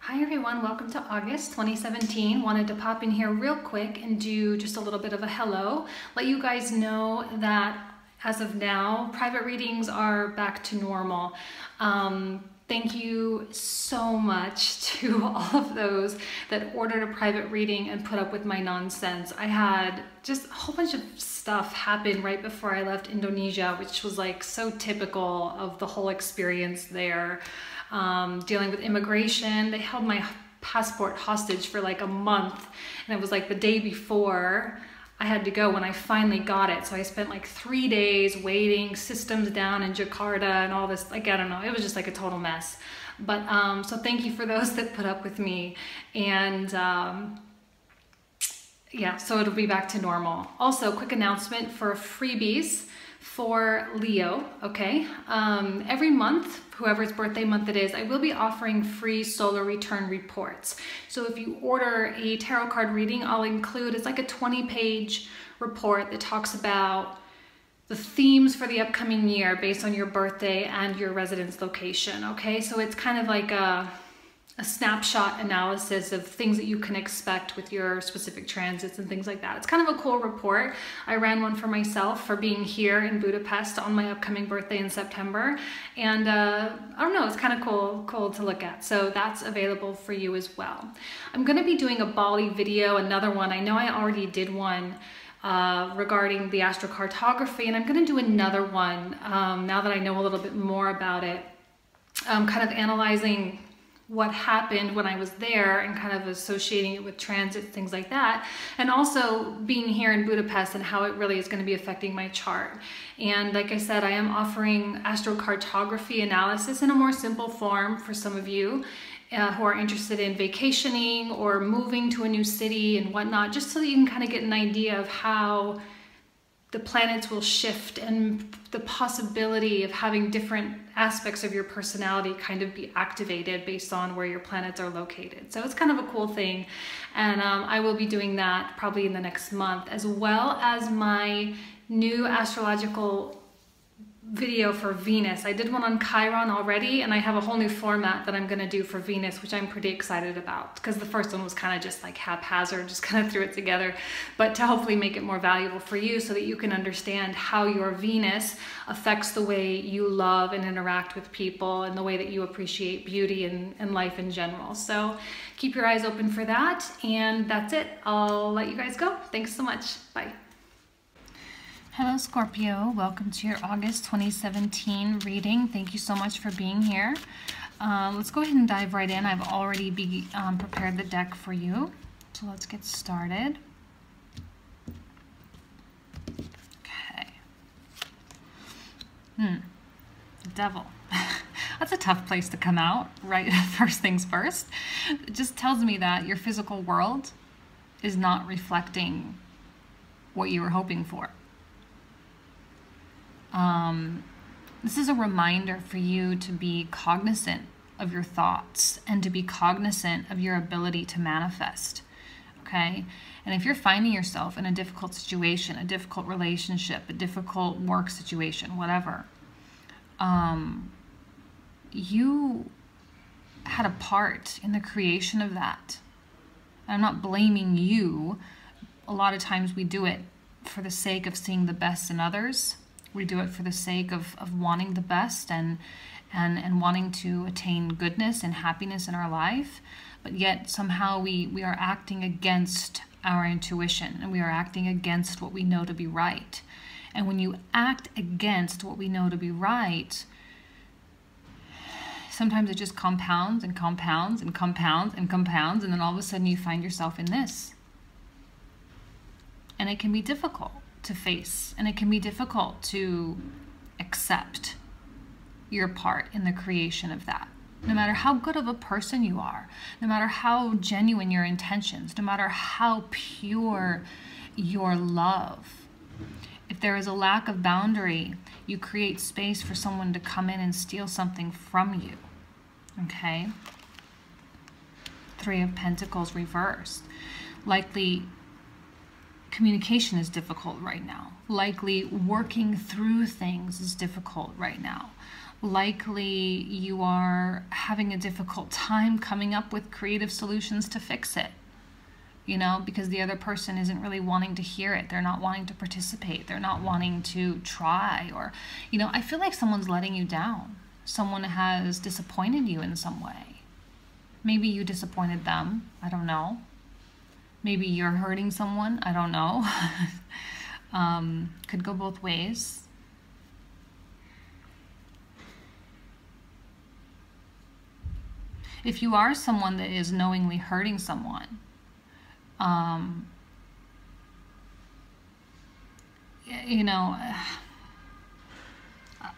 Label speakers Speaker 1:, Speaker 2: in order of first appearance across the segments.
Speaker 1: Hi everyone, welcome to August 2017. Wanted to pop in here real quick and do just a little bit of a hello. Let you guys know that as of now, private readings are back to normal. Thank you so much to all of those that ordered a private reading and put up with my nonsense. I had just a whole bunch of stuff happen right before I left Indonesia, which was like so typical of the whole experience there. Dealing with immigration. They held my passport hostage for like a month, and it was like the day before I had to go when I finally got it. So I spent like 3 days waiting, systems down in Jakarta and all this, like, I don't know, it was just like a total mess. But so thank you for those that put up with me. And yeah, so it'll be back to normal. Also, quick announcement for freebies for Leo, okay? Every month, whoever's birthday month it is, I will be offering free solar return reports. So if you order a tarot card reading, I'll include, it's like a 20-page report that talks about the themes for the upcoming year based on your birthday and your residence location, okay? So it's kind of like a snapshot analysis of things that you can expect with your specific transits and things like that. It's kind of a cool report. I ran one for myself for being here in Budapest on my upcoming birthday in September. And I don't know, it's kind of cool to look at. So that's available for you as well. I'm gonna be doing a Bali video, another one. I know I already did one regarding the astrocartography, and I'm gonna do another one now that I know a little bit more about it. Kind of analyzing what happened when I was there and kind of associating it with transits, things like that. And also being here in Budapest and how it really is going to be affecting my chart. And like I said, I am offering astrocartography analysis in a more simple form for some of you who are interested in vacationing or moving to a new city and whatnot, just so that you can kind of get an idea of how the planets will shift and the possibility of having different aspects of your personality kind of be activated based on where your planets are located. So it's kind of a cool thing. And I will be doing that probably in the next month, as well as my new astrological video for Venus. I did one on Chiron already, and I have a whole new format that I'm going to do for Venus, which I'm pretty excited about, because the first one was kind of just like haphazard, just kind of threw it together, but to hopefully make it more valuable for you so that you can understand how your Venus affects the way you love and interact with people and the way that you appreciate beauty and life in general. So keep your eyes open for that, and that's it. I'll let you guys go. Thanks so much. Bye. Hello Scorpio, welcome to your August 2017 reading. Thank you so much for being here. Let's go ahead and dive right in. I've already prepared the deck for you, so let's get started. Okay. The Devil. That's a tough place to come out, right? First things first. It just tells me that your physical world is not reflecting what you were hoping for. This is a reminder for you to be cognizant of your thoughts and to be cognizant of your ability to manifest, okay? And if you're finding yourself in a difficult situation, a difficult relationship, a difficult work situation, whatever, you had a part in the creation of that. I'm not blaming you. A lot of times we do it for the sake of seeing the best in others. We do it for the sake of wanting the best and wanting to attain goodness and happiness in our life. But yet somehow we are acting against our intuition, and we are acting against what we know to be right. And when you act against what we know to be right, sometimes it just compounds and compounds and compounds and compounds, and then all of a sudden you find yourself in this. And it can be difficult to face, and it can be difficult to accept your part in the creation of that. No matter how good of a person you are, no matter how genuine your intentions, no matter how pure your love, if there is a lack of boundary, you create space for someone to come in and steal something from you, okay? Three of Pentacles reversed. Likely communication is difficult right now. Likely working through things is difficult right now. Likely you are having a difficult time coming up with creative solutions to fix it. You know, because the other person isn't really wanting to hear it. They're not wanting to participate. They're not wanting to try. Or, you know, I feel like someone's letting you down. Someone has disappointed you in some way. Maybe you disappointed them. I don't know. Maybe you're hurting someone. I don't know. Could go both ways. If you are someone that is knowingly hurting someone, you know,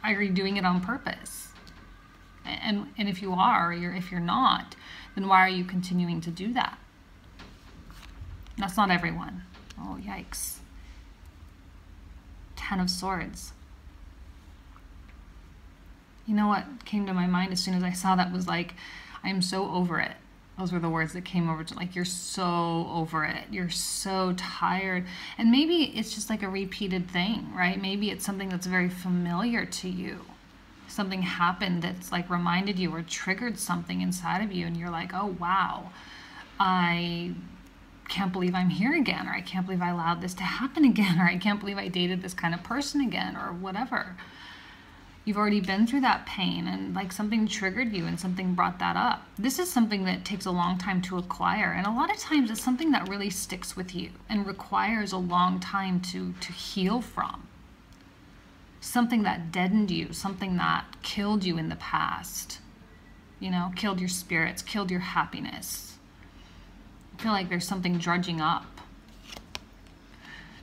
Speaker 1: are you doing it on purpose? And if you are, or if you're not, then why are you continuing to do that? That's not everyone. Oh, yikes. 10 of Swords. You know what came to my mind as soon as I saw that was like, I'm so over it. Those were the words that came over to, like, you're so over it. You're so tired. And maybe it's just like a repeated thing, right? Maybe it's something that's very familiar to you. Something happened that's like reminded you or triggered something inside of you. And you're like, oh, wow, I can't believe I'm here again. Or I can't believe I allowed this to happen again. Or I can't believe I dated this kind of person again, or whatever. You've already been through that pain, and like something triggered you and something brought that up. This is something that takes a long time to acquire, and a lot of times it's something that really sticks with you and requires a long time to heal from. Something that deadened you, something that killed you in the past, you know, killed your spirits, killed your happiness. I feel like there's something drudging up.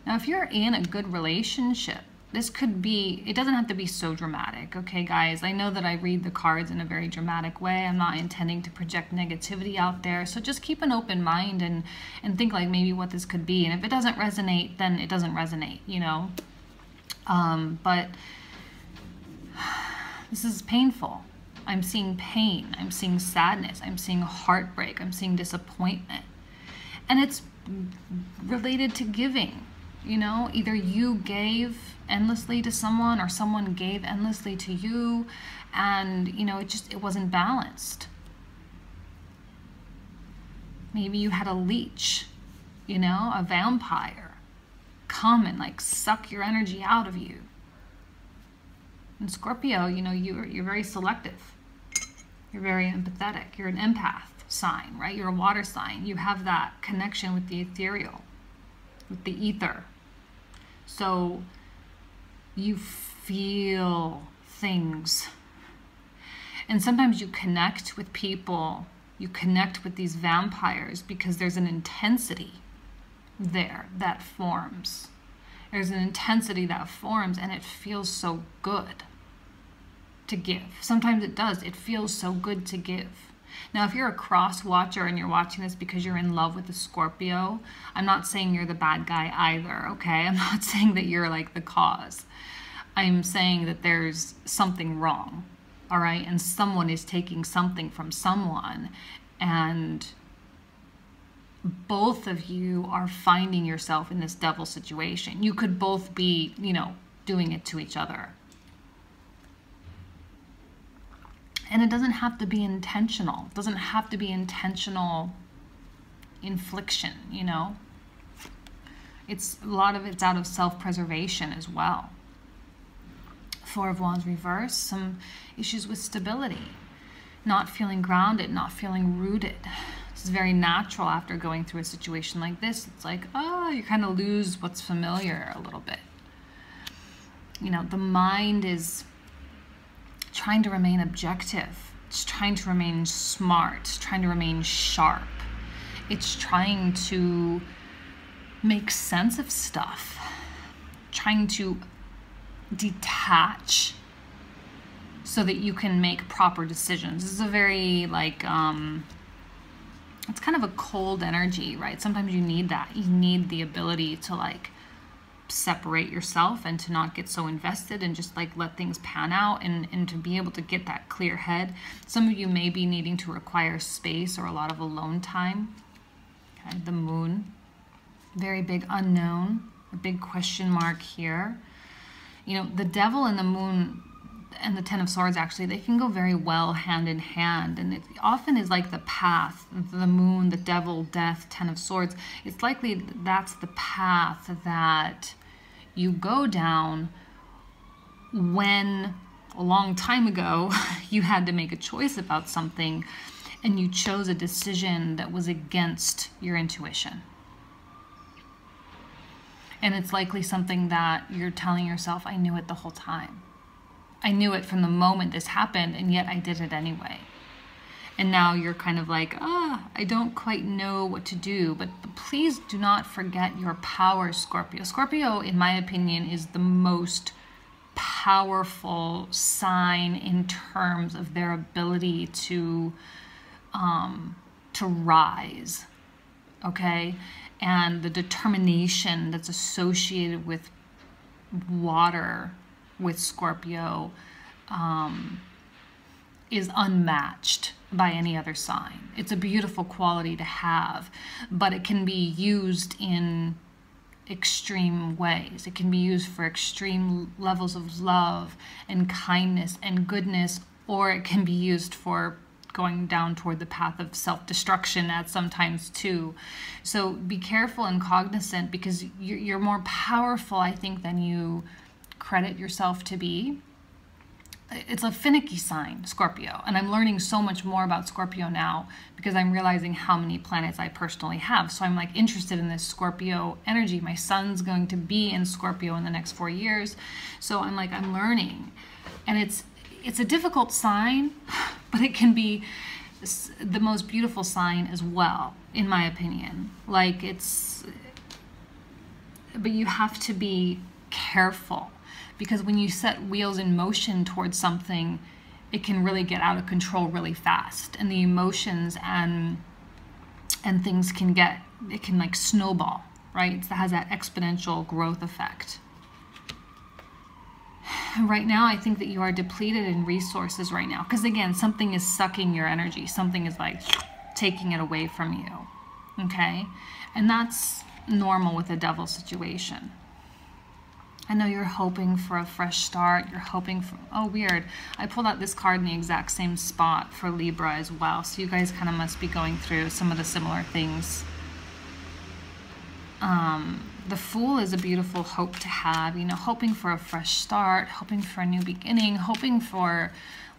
Speaker 1: Now, if you're in a good relationship, this could be, it doesn't have to be so dramatic, okay, guys? I know that I read the cards in a very dramatic way. I'm not intending to project negativity out there. So just keep an open mind and think like maybe what this could be. And if it doesn't resonate, then it doesn't resonate, you know? But this is painful. I'm seeing pain. I'm seeing sadness. I'm seeing heartbreak. I'm seeing disappointment. And it's related to giving. You know, either you gave endlessly to someone or someone gave endlessly to you, and, you know, it wasn't balanced. Maybe you had a leech, you know, a vampire come and like suck your energy out of you. And Scorpio, you know, you're very selective. You're very empathetic. You're an empath sign, right? You're a water sign. You have that connection with the ethereal, with the ether. So you feel things. And sometimes you connect with people, you connect with these vampires because there's an intensity there that forms. There's an intensity that forms, and it feels so good to give. Sometimes it does. It feels so good to give. Now, if you're a cross watcher and you're watching this because you're in love with a Scorpio, I'm not saying you're the bad guy either, okay? I'm not saying that you're like the cause. I'm saying that there's something wrong, all right? And someone is taking something from someone, and both of you are finding yourself in this devil situation. You could both be, you know, doing it to each other. And it doesn't have to be intentional. It doesn't have to be intentional infliction, you know? It's a lot of it's out of self-preservation as well. Four of Wands reverse, some issues with stability, not feeling grounded, not feeling rooted. This is very natural after going through a situation like this. It's like, oh, you kind of lose what's familiar a little bit. You know, the mind is trying to remain objective. It's trying to remain smart. It's trying to remain sharp. It's trying to make sense of stuff. Trying to detach so that you can make proper decisions. This is a very, like, it's kind of a cold energy, right? Sometimes you need that. You need the ability to, like, separate yourself and to not get so invested and just like let things pan out and to be able to get that clear head. Some of you may be needing to require space or a lot of alone time. Okay, the moon. Very big unknown, a big question mark here. You know, the devil and the moon and the Ten of Swords, actually, they can go very well hand in hand. And it often is like the path, the moon, the devil, death, Ten of Swords. It's likely that's the path that you go down when a long time ago you had to make a choice about something and you chose a decision that was against your intuition. And it's likely something that you're telling yourself, I knew it the whole time. I knew it from the moment this happened, and yet I did it anyway. And now you're kind of like, I don't quite know what to do. But please do not forget your power, Scorpio. Scorpio, in my opinion, is the most powerful sign in terms of their ability to rise, okay? And the determination that's associated with water, with Scorpio, is unmatched by any other sign. It's a beautiful quality to have, but it can be used in extreme ways. It can be used for extreme levels of love and kindness and goodness, or it can be used for going down toward the path of self-destruction at sometimes too. So be careful and cognizant, because you're more powerful, I think, than you credit yourself to be. It's a finicky sign, Scorpio, and I'm learning so much more about Scorpio now because I'm realizing how many planets I personally have. So I'm like interested in this Scorpio energy. My son's going to be in Scorpio in the next 4 years. So I'm like, I'm learning, and it's a difficult sign, but it can be the most beautiful sign as well, in my opinion. Like but you have to be careful, because when you set wheels in motion towards something, it can really get out of control really fast, and the emotions and things can like snowball, right? It has that exponential growth effect. Right now, I think that you are depleted in resources right now, because again, something is sucking your energy. Something is like taking it away from you, okay? And that's normal with a devil situation. I know you're hoping for a fresh start. You're hoping for, oh, weird. I pulled out this card in the exact same spot for Libra as well. So you guys kind of must be going through some of the similar things. The Fool is a beautiful hope to have, you know, hoping for a fresh start, hoping for a new beginning, hoping for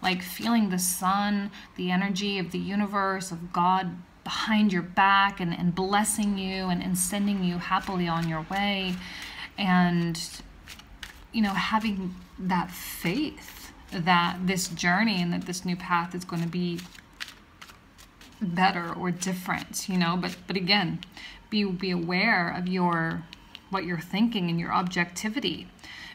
Speaker 1: like feeling the sun, the energy of the universe, of God behind your back and blessing you and sending you happily on your way. And, you know, having that faith that this journey and that this new path is going to be better or different, you know, but again, be aware of what you're thinking and your objectivity,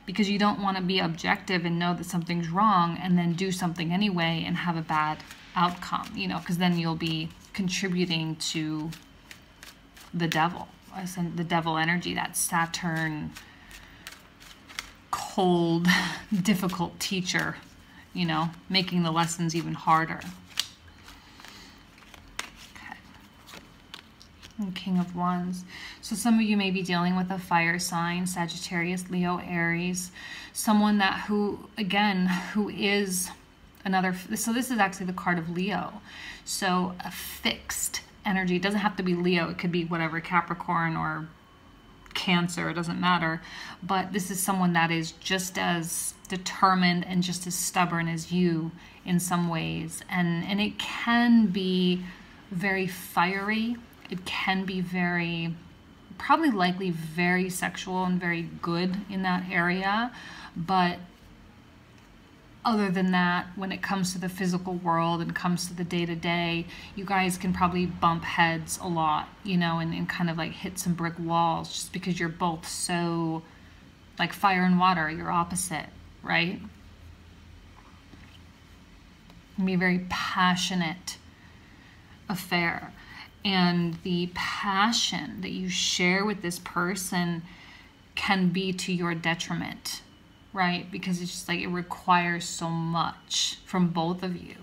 Speaker 1: because you don't want to be objective and know that something's wrong and then do something anyway and have a bad outcome, you know, because then you'll be contributing to the devil energy, that Saturn cold, difficult teacher, you know, making the lessons even harder. And King of Wands. So some of you may be dealing with a fire sign, Sagittarius, Leo, Aries, someone who is another, so this is actually the card of Leo. So a fixed energy. It doesn't have to be Leo. It could be whatever, Capricorn or Cancer, it doesn't matter. But this is someone that is just as determined and just as stubborn as you in some ways. And it can be very fiery. It can be probably likely very sexual and very good in that area. But other than that, when it comes to the physical world and comes to the day-to-day, you guys can probably bump heads a lot, you know, and kind of like hit some brick walls, just because you're both so like fire and water, you're opposite, right? It can be a very passionate affair. And the passion that you share with this person can be to your detriment, right? Because it's just like it requires so much from both of you.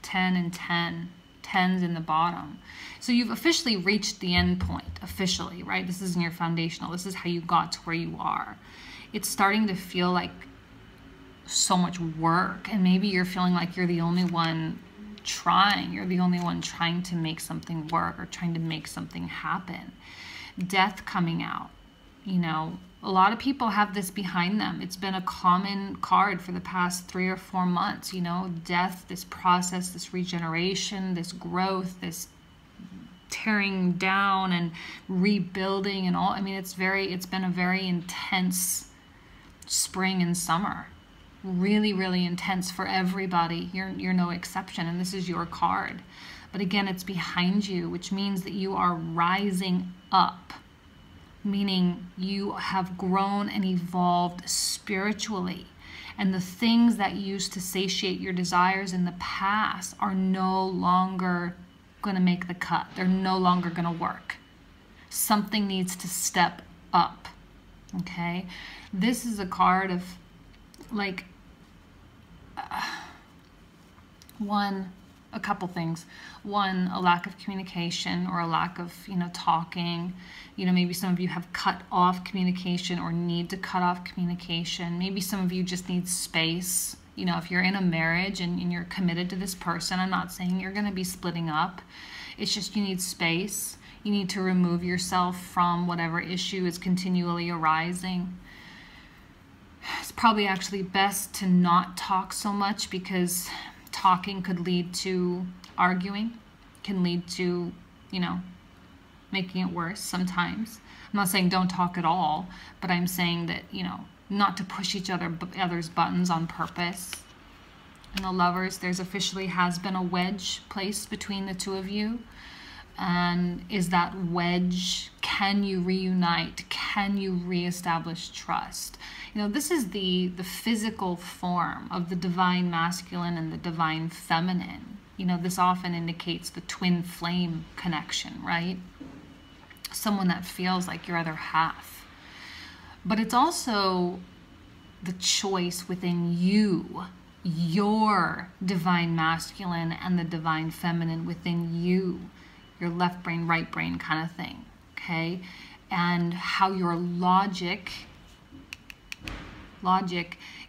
Speaker 1: 10 and 10. 10s in the bottom. So you've officially reached the end point, officially, right? This isn't your foundational. This is how you got to where you are. It's starting to feel like so much work, and maybe you're feeling like you're the only one trying. You're the only one trying to make something work or trying to make something happen. Death coming out, you know, a lot of people have this behind them. It's been a common card for the past 3 or 4 months, you know, death, this process, this regeneration, this growth, this tearing down and rebuilding and all. I mean, it's been a very intense spring and summer. Really, really intense for everybody. You're no exception, and this is your card. But again, it's behind you, which means that you are rising up, meaning you have grown and evolved spiritually. And the things that used to satiate your desires in the past are no longer going to make the cut. They're no longer going to work. Something needs to step up. Okay? This is a card of like a couple things. One, a lack of communication or a lack of, you know, talking. You know, maybe some of you have cut off communication or need to cut off communication. Maybe some of you just need space. You know, if you're in a marriage and you're committed to this person, I'm not saying you're going to be splitting up. It's just you need space. You need to remove yourself from whatever issue is continually arising. It's probably actually best to not talk so much, because talking could lead to arguing, can lead to, you know, making it worse sometimes. I'm not saying don't talk at all, but I'm saying that, you know, not to push each other's buttons on purpose. And the Lovers, there's officially has been a wedge placed between the two of you. And is that wedge, can you reunite? Can you reestablish trust? You know, this is the physical form of the divine masculine and the divine feminine. You know, this often indicates the twin flame connection, right? Someone that feels like your other half. But it's also the choice within you, your divine masculine and the divine feminine within you. Your left brain, right brain kind of thing, okay? And how your logic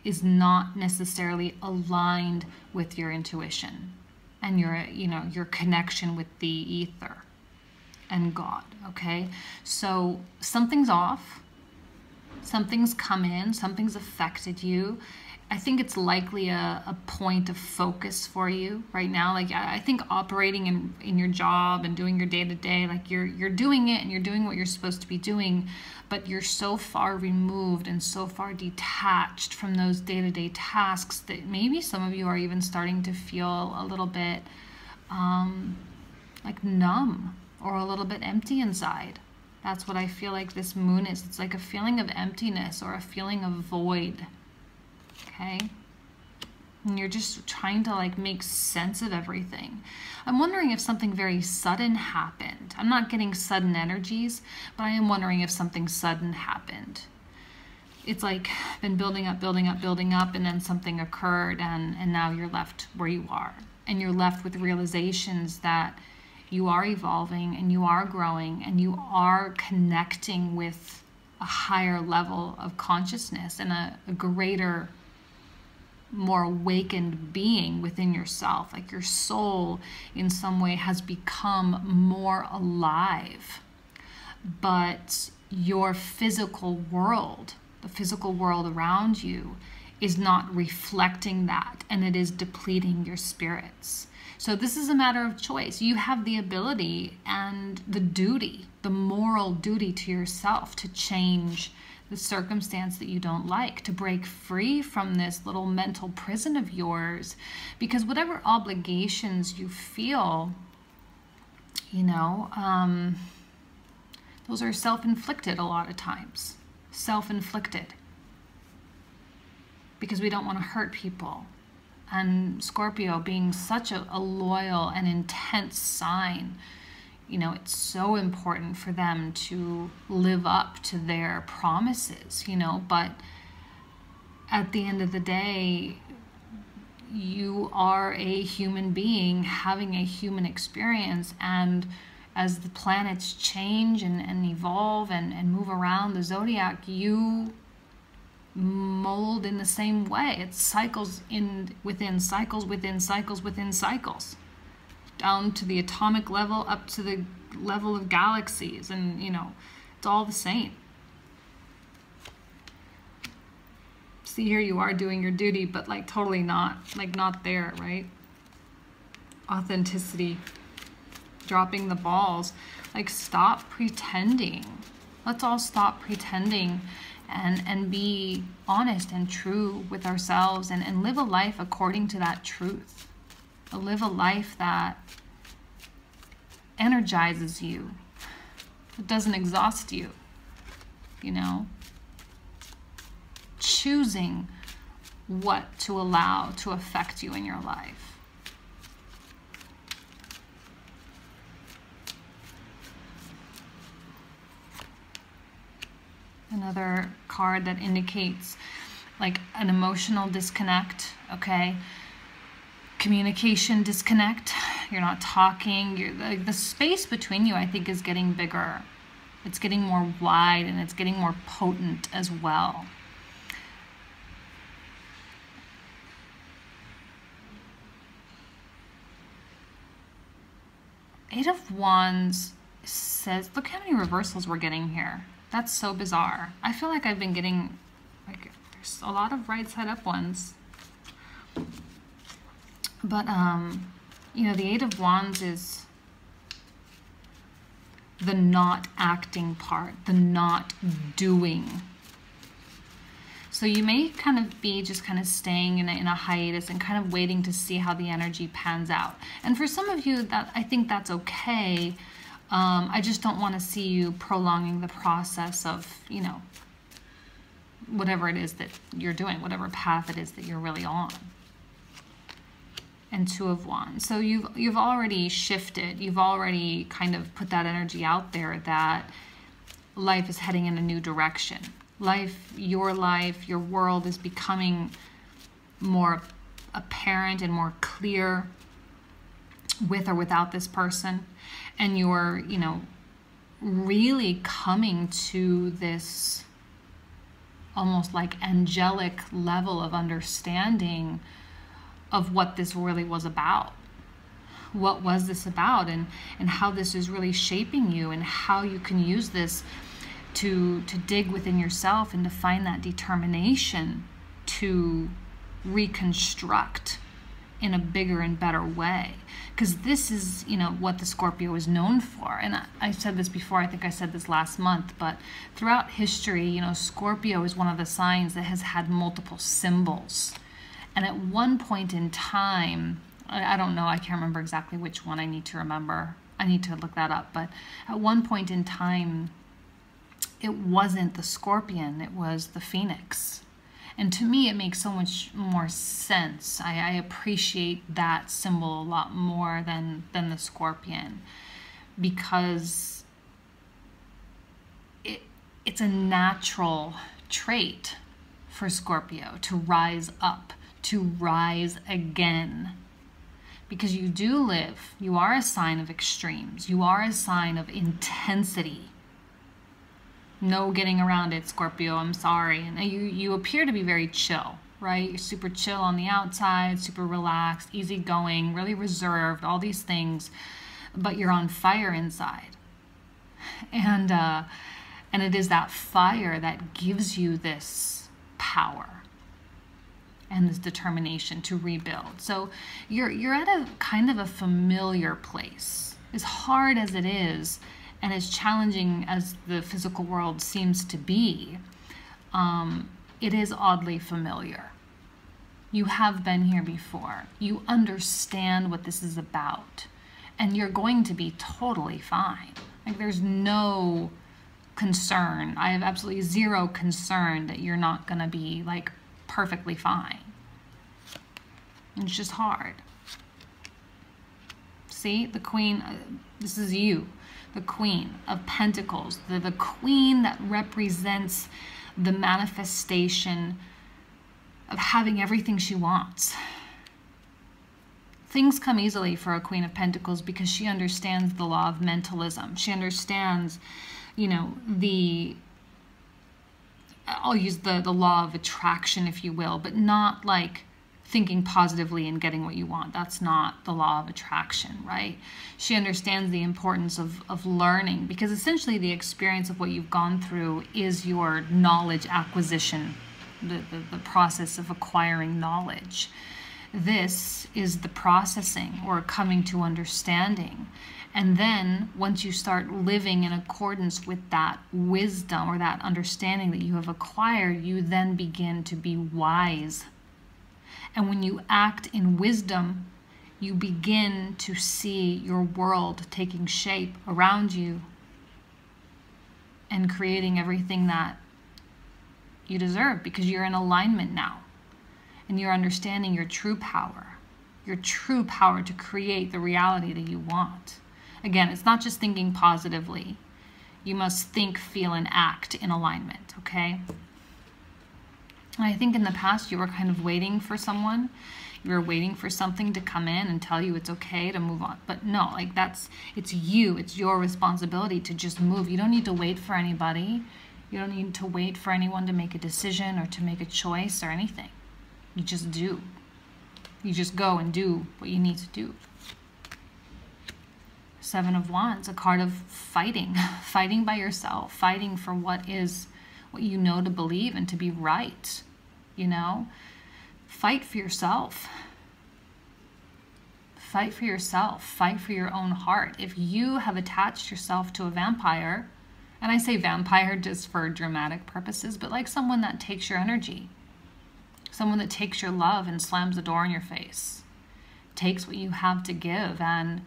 Speaker 1: is not necessarily aligned with your intuition and your, you know, your connection with the ether and God, okay? So something's off, something's come in, something's affected you. I think it's likely a point of focus for you right now. Like, I think operating in your job and doing your day-to-day, like you're doing it and you're doing what you're supposed to be doing, but you're so far removed and so far detached from those day-to-day tasks that maybe some of you are even starting to feel a little bit like numb or a little bit empty inside. That's what I feel like this moon is. It's like a feeling of emptiness or a feeling of void. Okay? And you're just trying to like make sense of everything. I'm wondering if something very sudden happened. I'm not getting sudden energies, but I am wondering if something sudden happened. It's like been building up, and then something occurred, and now you're left where you are. And you're left with realizations that you are evolving and you are growing and you are connecting with a higher level of consciousness and a greater, more awakened being within yourself. Like your soul in some way has become more alive, but your physical world, the physical world around you, is not reflecting that, and it is depleting your spirits. So this is a matter of choice. You have the ability and the duty, the moral duty to yourself to change the circumstance that you don't like, to break free from this little mental prison of yours, because whatever obligations you feel, you know, those are self-inflicted a lot of times. Self-inflicted. Because we don't want to hurt people. And Scorpio being such a loyal and intense sign, you know, it's so important for them to live up to their promises, you know, but at the end of the day, you are a human being having a human experience, and as the planets change and evolve and move around the zodiac, you mold in the same way. It's cycles within cycles within cycles within cycles, down to the atomic level, up to the level of galaxies, and it's all the same. See, here you are doing your duty, but like totally not there, right? Authenticity, dropping the balls. Like, stop pretending. Let's all stop pretending and be honest and true with ourselves, and live a life according to that truth. Live a life that energizes you. It doesn't exhaust you, Choosing what to allow to affect you in your life. Another card that indicates like an emotional disconnect, okay? Communication disconnect. You're not talking. Like, the space between you, I think, is getting bigger. It's getting more wide, and it's getting more potent as well. Eight of Wands says, look how many reversals we're getting here. That's so bizarre. I feel like I've been getting, like, there's a lot of right side up ones. But, the Eight of Wands is the not acting part, the not doing. So you may kind of be just kind of staying in a hiatus and kind of waiting to see how the energy pans out. And for some of you, I think that's okay. I just don't want to see you prolonging the process of, whatever it is that you're doing, whatever path it is that you're really on. And Two of Wands. So you've already shifted. You've already kind of put that energy out there that life is heading in a new direction. Your world is becoming more apparent and more clear with or without this person. And you're, really coming to this almost like angelic level of understanding of what this really was about. What was this about, and how this is really shaping you, and how you can use this to dig within yourself and to find that determination to reconstruct in a bigger and better way. Because this is, what the Scorpio is known for. And I said this before, I think I said this last month, but throughout history, Scorpio is one of the signs that has had multiple symbols. And at one point in time, I don't know, I can't remember exactly which one I need to remember. I need to look that up. But at one point in time, it wasn't the scorpion, it was the phoenix. And to me, it makes so much more sense. I appreciate that symbol a lot more than the scorpion, because it's a natural trait for Scorpio to rise up, to rise again. Because you are a sign of extremes. You are a sign of intensity. No getting around it, Scorpio, I'm sorry. And you appear to be very chill, right? You're super chill on the outside, super relaxed, easygoing, really reserved, all these things, but you're on fire inside. And it is that fire that gives you this power and this determination to rebuild. So you're at a kind of a familiar place. As hard as it is, and as challenging as the physical world seems to be, it is oddly familiar. You have been here before. You understand what this is about. And you're going to be totally fine. Like, there's no concern. I have absolutely zero concern that you're not going to be, like, perfectly fine. It's just hard. See, the Queen, this is you. The Queen of Pentacles, the queen that represents the manifestation of having everything she wants. things come easily for a Queen of Pentacles because she understands the law of mentalism. She understands, you know, I'll use the law of attraction, if you will, but not like thinking positively and getting what you want. That's not the law of attraction, right? She understands the importance of learning, because essentially the experience of what you've gone through is your knowledge acquisition, the process of acquiring knowledge. This is the processing or coming to understanding. And then once you start living in accordance with that wisdom or that understanding that you have acquired, you then begin to be wise. And when you act in wisdom, you begin to see your world taking shape around you and creating everything that you deserve, because you're in alignment now. And you're understanding your true power to create the reality that you want. Again, it's not just thinking positively. You must think, feel, and act in alignment, okay? And I think in the past you were kind of waiting for someone. You were waiting for something to come in and tell you it's okay to move on. But no, like it's you. It's your responsibility to just move. You don't need to wait for anybody. You don't need to wait for anyone to make a decision or to make a choice or anything. You just do. You just go and do what you need to do. Seven of Wands, a card of fighting. Fighting by yourself. Fighting for what you know to believe and to be right. You know? Fight for yourself. Fight for yourself. Fight for your own heart. If you have attached yourself to a vampire, and I say vampire just for dramatic purposes, but like someone that takes your energy. Someone that takes your love and slams the door in your face. Takes what you have to give and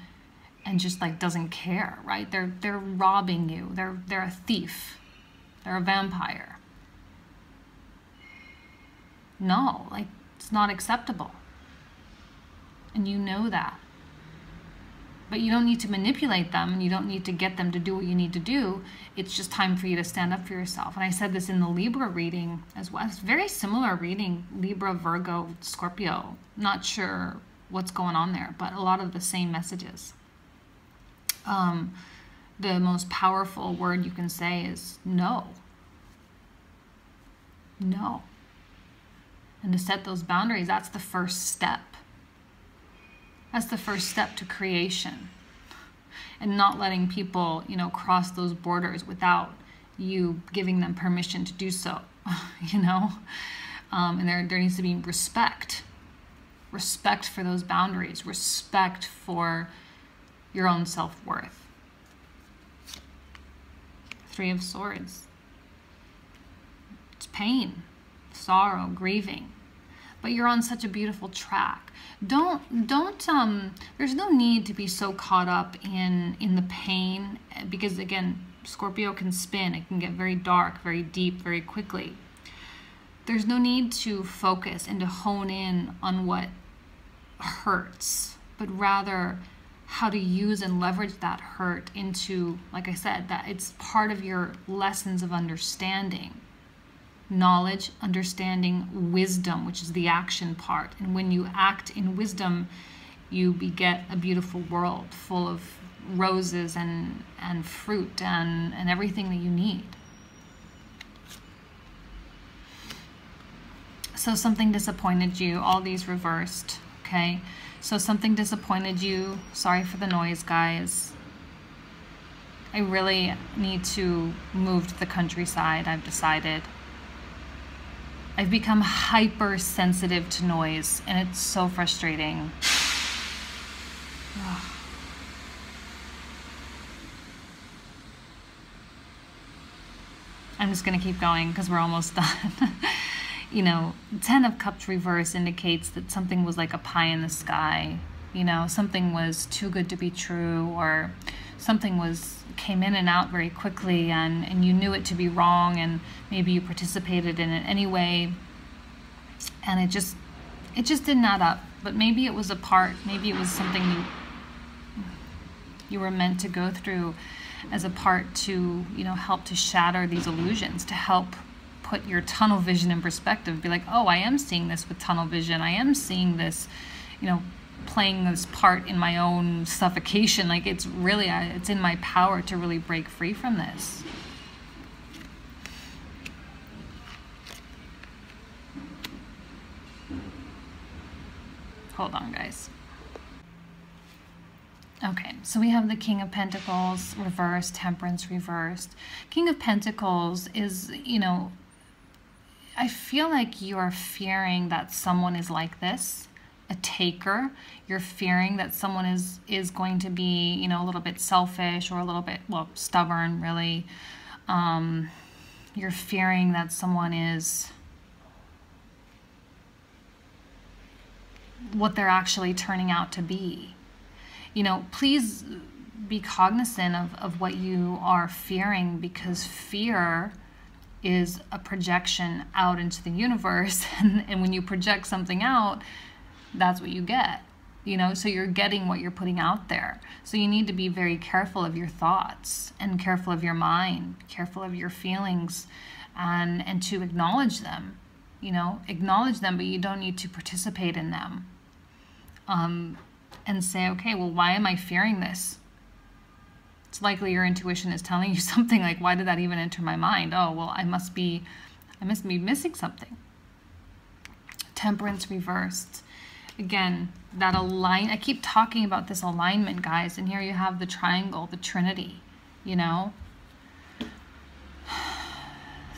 Speaker 1: just like doesn't care, right? They're robbing you. They're a thief. They're a vampire. No, like it's not acceptable. And you know that. But you don't need to manipulate them, and you don't need to get them to do what you need to do. It's just time for you to stand up for yourself. And I said this in the Libra reading as well. It's very similar reading, Libra, Virgo, Scorpio. Not sure what's going on there, but a lot of the same messages. The most powerful word you can say is no. No. And to set those boundaries, that's the first step. That's the first step to creation. And not letting people, you know, cross those borders without you giving them permission to do so, you know? And there needs to be respect. Respect for those boundaries. Respect for your own self-worth. Three of Swords. It's pain, sorrow, grieving. But you're on such a beautiful track. There's no need to be so caught up in the pain, because again, Scorpio can spin. It can get very dark, very deep, very quickly. There's no need to focus and to hone in on what hurts, but rather how to use and leverage that hurt into, like I said, that it's part of your lessons of understanding. Knowledge, understanding, wisdom, which is the action part. And when you act in wisdom, you beget a beautiful world full of roses and fruit and everything that you need. So something disappointed you, all these reversed, okay? So something disappointed you. Sorry for the noise, guys. I really need to move to the countryside, I've decided. I've become hypersensitive to noise, and it's so frustrating. I'm just going to keep going because we're almost done. You know, 10 of Cups reverse indicates that something was like a pie in the sky. You know, something was too good to be true, or something came in and out very quickly, and you knew it to be wrong, and maybe you participated in it anyway, and it just didn't add up. But maybe it was maybe it was something you were meant to go through as a part to, you know, help to shatter these illusions, to help put your tunnel vision in perspective. Be like, oh, I am seeing this with tunnel vision. I am seeing this, you know, playing this part in my own suffocation. Like, it's really, it's in my power to really break free from this. Hold on, guys. Okay, so we have the King of Pentacles reversed, Temperance reversed. King of Pentacles is, you know, I feel like you are fearing that someone is like this, a taker. You're fearing that someone is going to be, you know, a little bit selfish or a little bit, well, stubborn, really. You're fearing that someone is what they're actually turning out to be. You know, please be cognizant of what you are fearing, because fear is a projection out into the universe. And when you project something out, that's what you get, you know, so you're getting what you're putting out there. So you need to be very careful of your thoughts and careful of your mind, careful of your feelings, and to acknowledge them, you know, acknowledge them, but you don't need to participate in them. And say, okay, well, why am I fearing this? It's likely your intuition is telling you something like, why did that even enter my mind? Oh, well, I must be missing something. Temperance reversed. Again, that I keep talking about this alignment, guys, and here you have the triangle, the Trinity, you know?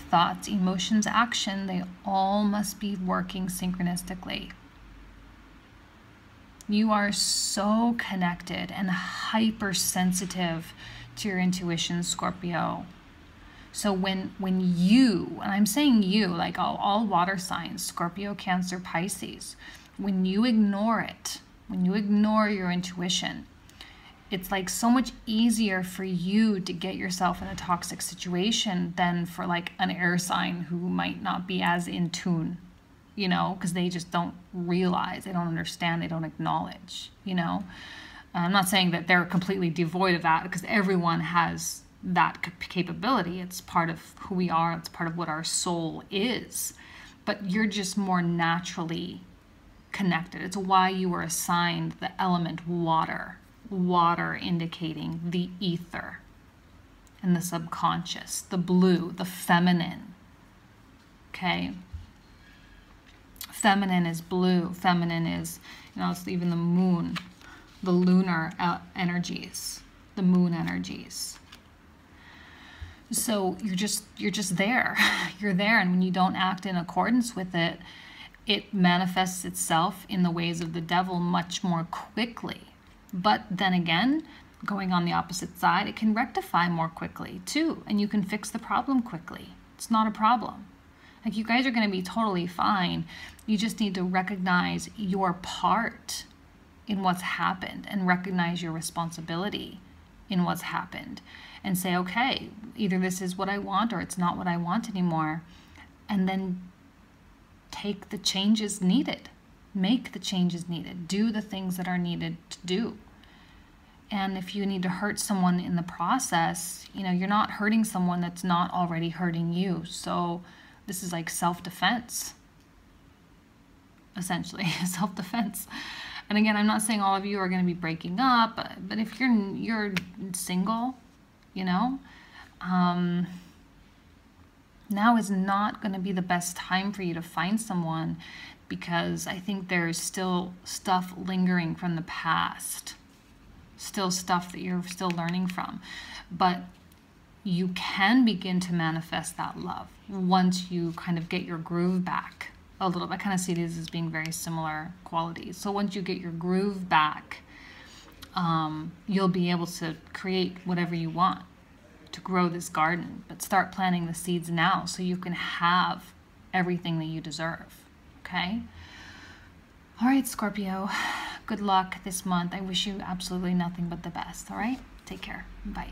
Speaker 1: Thoughts, emotions, action, they all must be working synchronistically. You are so connected and hypersensitive to your intuition, Scorpio. So when you, and I'm saying you, like all water signs, Scorpio, Cancer, Pisces, when you ignore it, when you ignore your intuition, it's like so much easier for you to get yourself in a toxic situation than for like an air sign who might not be as in tune, you know, because they just don't realize, they don't understand, they don't acknowledge, you know. I'm not saying that they're completely devoid of that, because everyone has that capability. It's part of who we are. It's part of what our soul is. But you're just more naturally connected. It's why you were assigned the element water. Water indicating the ether and the subconscious, the blue, the feminine. Okay? Feminine is blue. Feminine is, you know, it's even the moon, the lunar energies, the moon energies. So you're just there. You're there, and when you don't act in accordance with it, it manifests itself in the ways of the devil much more quickly. But then again, going on the opposite side, it can rectify more quickly too, and you can fix the problem quickly. It's not a problem. Like, you guys are going to be totally fine. You just need to recognize your part in what's happened and recognize your responsibility in what's happened and say, okay, either this is what I want or it's not what I want anymore. And then take the changes needed. Make the changes needed. Do the things that are needed to do. And if you need to hurt someone in the process, you know, you're not hurting someone that's not already hurting you. So this is like self-defense, essentially, self-defense. And again, I'm not saying all of you are going to be breaking up, but if you're single, you know, now is not going to be the best time for you to find someone, because I think there's still stuff lingering from the past, still stuff that you're still learning from. But you can begin to manifest that love once you kind of get your groove back a little bit. I kind of see these as being very similar qualities. So once you get your groove back, you'll be able to create whatever you want to grow this garden. But start planting the seeds now so you can have everything that you deserve. Okay? All right, Scorpio. Good luck this month. I wish you absolutely nothing but the best. All right? Take care. Bye.